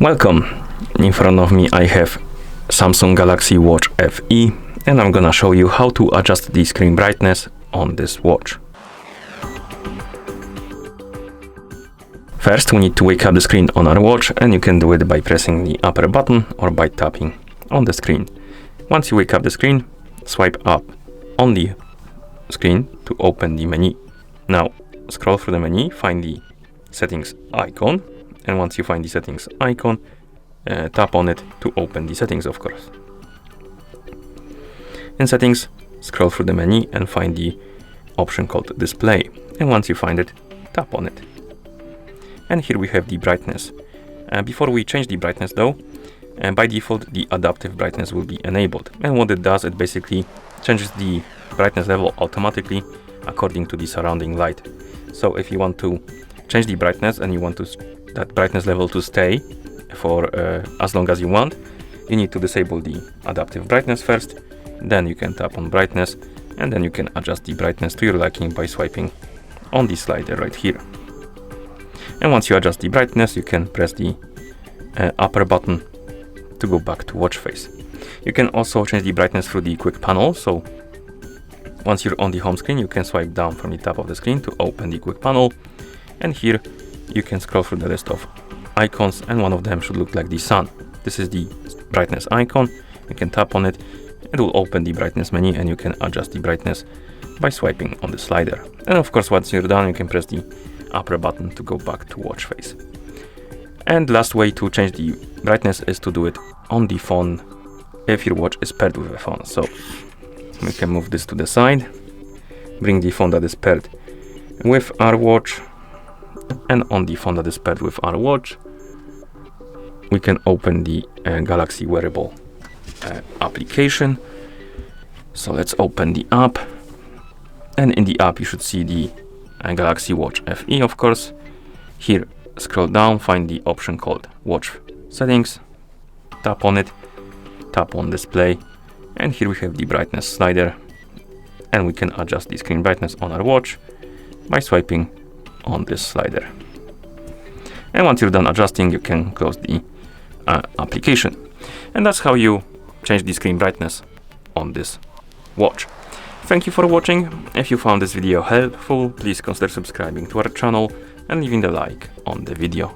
Welcome! In front of me I have Samsung Galaxy Watch FE and I'm gonna show you how to adjust the screen brightness on this watch. First we need to wake up the screen on our watch, and you can do it by pressing the upper button or by tapping on the screen. Once you wake up the screen, swipe up on the screen to open the menu. Now scroll through the menu, find the settings icon, and once you find the settings icon, tap on it to open the settings, of course. In settings, scroll through the menu and find the option called display, and once you find it, tap on it. And here we have the brightness. Before we change the brightness though, by default the adaptive brightness will be enabled, and what it does, it basically changes the brightness level automatically according to the surrounding light. So if you want to change the brightness and you want that brightness level to stay for as long as you want, you need to disable the adaptive brightness first, then you can tap on brightness, and then you can adjust the brightness to your liking by swiping on the slider right here. And once you adjust the brightness, you can press the upper button to go back to watch face. You can also change the brightness through the quick panel, so once you're on the home screen, you can swipe down from the top of the screen to open the quick panel, and here you can scroll through the list of icons, and one of them should look like the sun. This is the brightness icon. You can tap on it, it will open the brightness menu, and you can adjust the brightness by swiping on the slider. And of course, once you're done, you can press the upper button to go back to watch face. And last way to change the brightness is to do it on the phone if your watch is paired with a phone. So we can move this to the side, bring the phone that is paired with our watch, and on the phone that is paired with our watch, we can open the Galaxy wearable application. So let's open the app, and in the app you should see the Galaxy Watch FE, of course. Here, scroll down, find the option called watch settings, tap on it, tap on display, and here we have the brightness slider, and we can adjust the screen brightness on our watch by swiping on this slider. And once you're done adjusting, you can close the application. And that's how you change the screen brightness on this watch. Thank you for watching. If you found this video helpful, please consider subscribing to our channel and leaving a like on the video.